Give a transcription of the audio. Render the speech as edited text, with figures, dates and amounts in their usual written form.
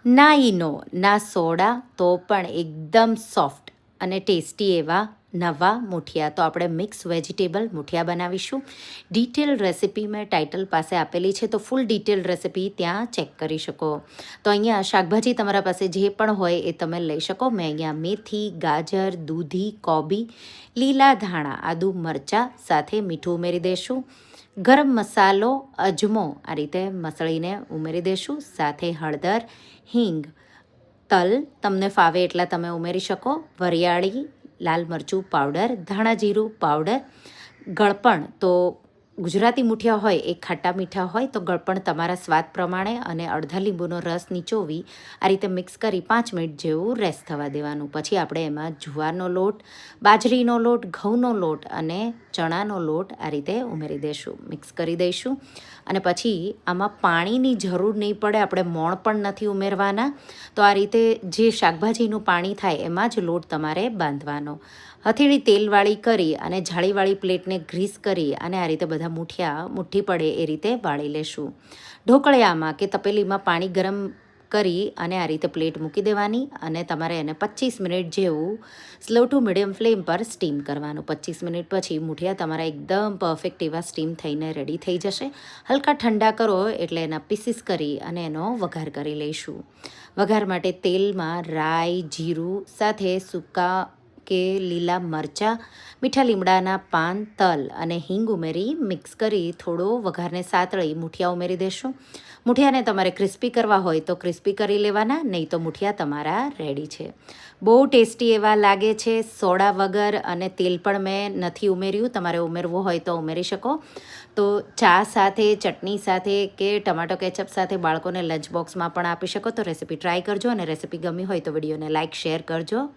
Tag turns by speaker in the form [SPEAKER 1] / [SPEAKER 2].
[SPEAKER 1] ના ઈનો ના સોડા તો પણ એકદમ સોફ્ટ અને ટેસ્ટી એવા નવા મુઠિયા. તો આપણે મિક્સ વેજીટેબલ મુઠિયા બનાવીશું. ડિટેલ રેસિપી મેં ટાઇટલ પાસે આપેલી છે, તો ફૂલ ડિટેલ રેસિપી ત્યાં ચેક કરી શકો. તો અહીંયા શાકભાજી તમારા પાસે જે પણ હોય એ તમે લઈ શકો. મેં અહીંયા મેથી, ગાજર, દૂધી, કોબી, લીલા ધાણા, આદુ, મરચાં સાથે મીઠું ઉમેરી દઈશું. ગરમ મસાલો, અજમો આ રીતે મસળીને ઉમેરી દઈશું. સાથે હળદર, હિંગ, તલ તમને ફાવે એટલા તમે ઉમેરી શકો. વરિયાળી, લાલ મરચું પાવડર, ધાણા જીરું પાવડર, ગળપણ તો ગુજરાતી મુઠિયા હોય એ ખાટા મીઠા હોય તો ગળપણ તમારા સ્વાદ પ્રમાણે, અને અડધા લીંબુનો રસ નીચોવી આ રીતે મિક્સ કરી 5 મિનિટ જેવું રેસ્ટ થવા દેવાનું. પછી આપણે એમાં જુવારનો લોટ, બાજરીનો લોટ, ઘઉંનો લોટ અને ચણાનો લોટ આ રીતે ઉમેરી દઈશું, મિક્સ કરી દઈશું. અને પછી આમાં પાણીની જરૂર નહીં પડે, આપણે મોણ પણ નથી ઉમેરવાના. તો આ રીતે જે શાકભાજીનું પાણી થાય એમાં જ લોટ તમારે બાંધવાનો. હથેળી તેલવાળી કરી અને જાળીવાળી પ્લેટને ગ્રીસ કરી અને આ રીતે બધા મુઠિયા મુઠ્ઠી પડે એ રીતે વાળી લેશું. ઢોકળિયામાં કે તપેલીમાં પાણી ગરમ કરી અને આ રીતે પ્લેટ મૂકી દેવાની, અને તમારે એને 25 મિનિટ જેવું સ્લો ટુ મીડિયમ ફ્લેમ પર સ્ટીમ કરવાનું. 25 મિનિટ પછી મુઠિયા તમારા એકદમ પરફેક્ટ એવા સ્ટીમ થઈને રેડી થઈ જશે. હલકા ઠંડા કરો એટલે એના પીસીસ કરી અને એનો વઘાર કરી લઈશું. વઘાર માટે તેલમાં રાઈ, જીરું સાથે સૂકા કે લીલા મરચાં, મીઠા લીમડાના પાન, તલ અને હિંગ ઉમેરી મિક્સ કરી થોડો વઘારને સાતળી મુઠિયા ઉમેરી દેશું. મુઠિયાને તમારે ક્રિસ્પી કરવા હોય તો ક્રિસ્પી કરી લેવાના, નહીં તો મુઠિયા તમારા રેડી છે. બહુ ટેસ્ટી એવા લાગે છે, સોડા વગર, અને તેલ પણ મેં નથી ઉમેર્યું. તમારે ઉમેરવું હોય તો ઉમેરી શકો. તો ચા સાથે, ચટણી સાથે કે ટમાટો કેચઅપ સાથે બાળકોને લંચ બોક્સમાં પણ આપી શકો. તો રેસીપી ટ્રાય કરજો, અને રેસીપી ગમી હોય તો વિડીયોને લાઇક, શેર કરજો.